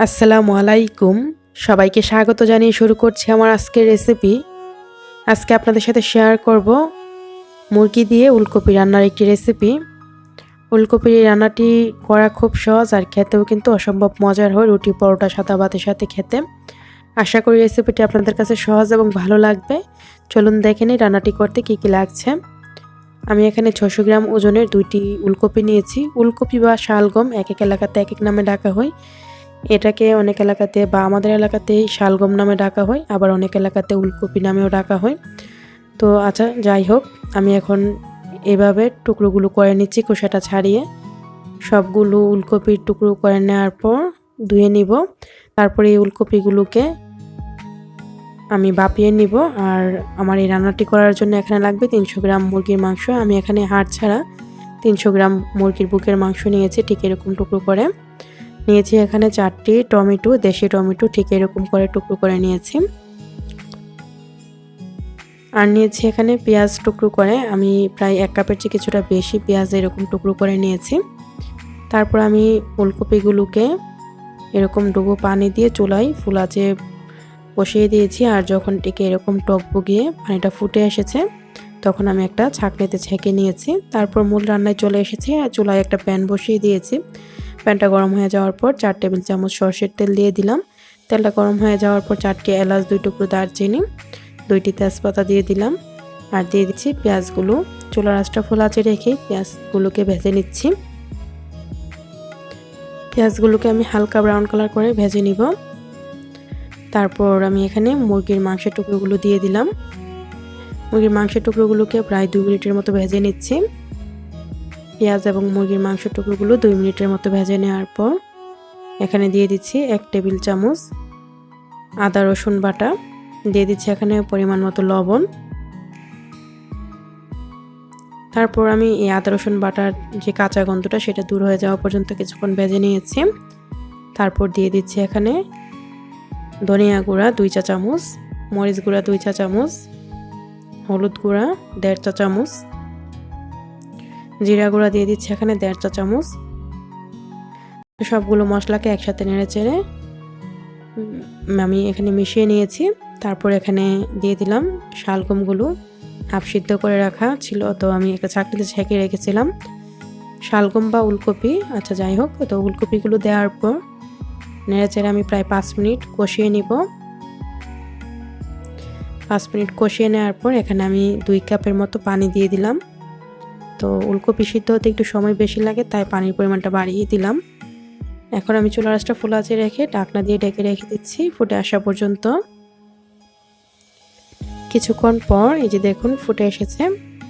আসসালামু আলাইকুম। সবাইকে স্বাগত জানিয়ে শুরু করছি আমার আজকের রেসিপি। আজকে আপনাদের সাথে শেয়ার করব মুরগি দিয়ে ওলকপি রান্নার একটি রেসিপি। ওলকপির এই রান্নাটি করা খুব সহজ আর খেতেও কিন্তু অসম্ভব মজার হয় রুটি, পরোটা, সাদা ভাতের সাথে খেতে। আশা করি রেসিপিটি আপনাদের কাছে সহজ এবং ভালো লাগবে। চলুন দেখে নিই রান্নাটি করতে কী কী লাগছে। আমি এখানে 600 গ্রাম ওজনের 2টি ওলকপি নিয়েছি। ওলকপি বা শালগম এক এক এলাকাতে এক এক নামে ডাকা হয়। এটাকে অনেক এলাকাতে বা আমাদের এলাকাতেই শালগম নামে ডাকা হয়, আবার অনেক এলাকাতে ওলকপি নামেও ডাকা হয়। তো আচ্ছা, যাই হোক, আমি এখন এভাবে টুকরোগুলো করে নিচ্ছি খোসাটা ছাড়িয়ে। সবগুলো ওলকপির টুকরো করে নেওয়ার পর ধুয়ে নিব। তারপরে এই ওলকপিগুলোকে আমি ভাপিয়ে নিব। আর আমার এই রান্নাটি করার জন্য এখানে লাগবে 300 গ্রাম মুরগির মাংস। আমি এখানে হাড় ছাড়া 300 গ্রাম মুরগির বুকের মাংস নিয়েছি, ঠিক এরকম টুকরো করে নিয়েছি। এখানে 4টি টমেটো, দেশি টমেটো, ঠিক এরকম করে টুকরো করে নিয়েছি। আর নিয়েছি এখানে পেঁয়াজ টুকরো করে, আমি প্রায় 1 কাপের চেয়ে কিছুটা বেশি পেঁয়াজ এরকম টুকরো করে নিয়েছি। তারপর আমি ফুলকপিগুলোকে এরকম ডুবো পানি দিয়ে চুলায় ফুল আঁচে বসিয়ে দিয়েছি। আর যখন টিকে এরকম টকবগিয়ে পানিটা ফুটে এসেছে, তখন আমি একটা ছাঁকনিতে ছেঁকে নিয়েছি। তারপর মূল রান্নায় চলে এসেছি আর চুলায় একটা প্যান বসিয়ে দিয়েছি। প্যানটা গরম হয়ে যাওয়ার পর 4 টেবিল চামচ সরষের তেল দিয়ে দিলাম। তেলটা গরম হয়ে যাওয়ার পর 4টি এলাচ, 2 টুকরো দারচিনি, 2টি তেজপাতা দিয়ে দিলাম। আর দিয়ে দিচ্ছি পেঁয়াজগুলো। চুলার আঁচটা ফুল আঁচে রেখে পেঁয়াজগুলোকে ভেজে নিচ্ছি। পেঁয়াজগুলোকে আমি হালকা ব্রাউন কালার করে ভেজে নিব। তারপর আমি এখানে মুরগির মাংসের টুকরোগুলো দিয়ে দিলাম। মুরগির মাংসের টুকরোগুলোকে প্রায় 2 মিনিটের মতো ভেজে নিচ্ছি। পেঁয়াজ এবং মুরগির মাংসের টুকরোগুলো 2 মিনিটের মতো ভেজে নেওয়ার পর এখানে দিয়ে দিচ্ছি 1 টেবিল চামচ আদা রসুন বাটা। দিয়ে দিচ্ছি এখানে পরিমাণ মতো লবণ। তারপর আমি এই আদা রসুন বাটার যে কাঁচা গন্ধটা সেটা দূর হয়ে যাওয়া পর্যন্ত কিছুক্ষণ ভেজে নিয়েছি। তারপর দিয়ে দিচ্ছি এখানে ধনিয়া গুঁড়া 2 চা চামচ, মরিচ গুঁড়া 2 চা চামচ, হলুদ গুঁড়া 1.5 চা চামচ, জিরা গুঁড়া দিয়ে দিচ্ছি এখানে 1.5 চা চামচ। সবগুলো মশলাকে একসাথে নেড়েচেড়ে আমি এখানে মিশিয়ে নিয়েছি। তারপর এখানে দিয়ে দিলাম শালগমগুলো, হাফ সিদ্ধ করে রাখা ছিল, তো আমি একটা ছাঁকনিতে ছেঁকে রেখেছিলাম শালগম বা ওলকপি। আচ্ছা, যাই হোক, তো ওলকপিগুলো দেওয়ার পর নেড়েচেড়ে আমি প্রায় 5 মিনিট কষিয়ে নিব। 5 মিনিট কষিয়ে নেওয়ার পর এখানে আমি 2 কাপের মতো পানি দিয়ে দিলাম। তো ওলকপি সিদ্ধ হতে একটু সময় বেশি লাগে, তাই পানির পরিমাণটা বাড়িয়ে দিলাম। এখন আমি চুলার আঁচটা ফুল আঁচে রেখে ঢাকনা দিয়ে ঢেকে রেখে দিচ্ছি ফুটে আসা পর্যন্ত। কিছুক্ষণ পর এই যে দেখুন ফুটে এসেছে।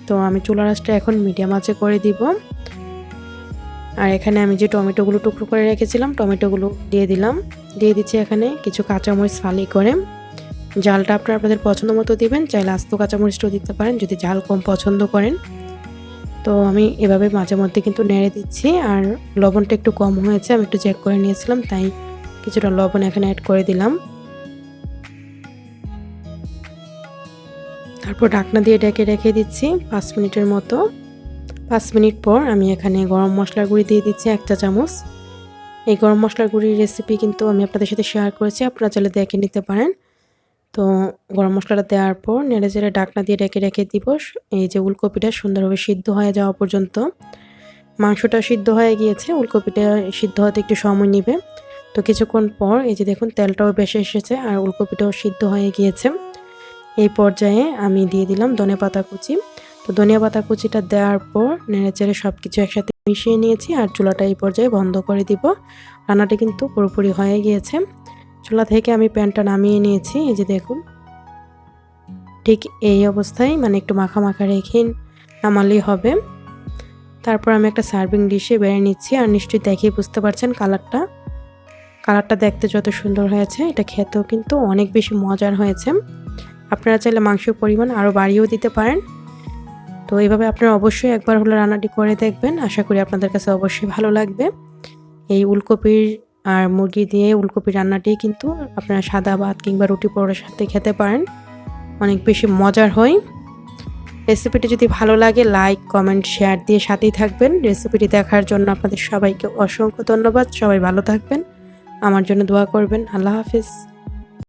তো আমি চুলার আঁচটা এখন মিডিয়াম আঁচে করে দিব। আর এখানে আমি যে টমেটোগুলো টুকরো করে রেখেছিলাম টমেটোগুলো দিয়ে দিলাম। দিয়ে দিচ্ছি এখানে কিছু কাঁচামরিচ ফালি করে। ঝালটা আপনাদের পছন্দ মতো দিবেন, চাইলে আস্ত কাঁচামরিচটাও দিতে পারেন যদি ঝাল কম পছন্দ করেন। তো আমি এভাবে মাঝে মধ্যে কিন্তু নেড়ে দিচ্ছি। আর লবণটা একটু কম হয়েছে, আমি একটু চেক করে নিয়েছিলাম, তাই কিছুটা লবণ এখানে অ্যাড করে দিলাম। তারপর ঢাকনা দিয়ে ঢেকে রেখে দিচ্ছি 5 মিনিটের মতো। 5 মিনিট পর আমি এখানে গরম মশলার গুঁড়ি দিয়ে দিচ্ছি 1 চা চামচ। এই গরম মশলার গুঁড়ির রেসিপি কিন্তু আমি আপনাদের সাথে শেয়ার করেছি, আপনারা চাইলে দেখে নিতে পারেন। তো গরম মশলাটা দেওয়ার পর নেড়েচেড়ে ঢাকনা দিয়ে ঢেকে রেখে দিব এই যে ওলকপিটা সুন্দরভাবে সিদ্ধ হয়ে যাওয়া পর্যন্ত। মাংসটা সিদ্ধ হয়ে গিয়েছে, ওলকপিটা সিদ্ধ হতে একটু সময় নেবে। তো কিছুক্ষণ পর এই যে দেখুন তেলটাও বেশি এসেছে আর ওলকপিটাও সিদ্ধ হয়ে গিয়েছে। এই পর্যায়ে আমি দিয়ে দিলাম ধনেপাতা কুচি। তো ধনিয়া কুচিটা দেওয়ার পর নেড়েচেড়ে সব কিছু একসাথে মিশিয়ে নিয়েছি আর চুলাটা এই পর্যায়ে বন্ধ করে দিব। রান্নাটি কিন্তু পুরোপুরি হয়ে গিয়েছে। চুলা থেকে আমি প্যানটা নামিয়ে নিয়েছি। এই যে দেখুন ঠিক এই অবস্থায়, মানে একটু মাখা মাখা রেখে নামালেই হবে। তারপর আমি একটা সার্ভিং ডিশে বেড়ে নিচ্ছি। আর নিশ্চয়ই দেখেই বুঝতে পারছেন কালারটা দেখতে যত সুন্দর হয়েছে, এটা খেতেও কিন্তু অনেক বেশি মজার হয়েছে। আপনারা চাইলে মাংসের পরিমাণ আরও বাড়িয়েও দিতে পারেন। তো এইভাবে আপনারা অবশ্যই একবার হলো রান্নাটি করে দেখবেন, আশা করি আপনাদের কাছে অবশ্যই ভালো লাগবে। এই ওলকপির আর মুরগি দিয়ে ওলকপি রান্নাটি কিন্তু আপনারা সাদা ভাত কিংবা রুটি পরোটার সাথে খেতে পারেন, অনেক বেশি মজার হয়। রেসিপিটি যদি ভালো লাগে লাইক, কমেন্ট, শেয়ার দিয়ে সাথেই থাকবেন। রেসিপিটি দেখার জন্য আপনাদের সবাইকে অসংখ্য ধন্যবাদ। সবাই ভালো থাকবেন, আমার জন্য দোয়া করবেন। আল্লাহ হাফেজ।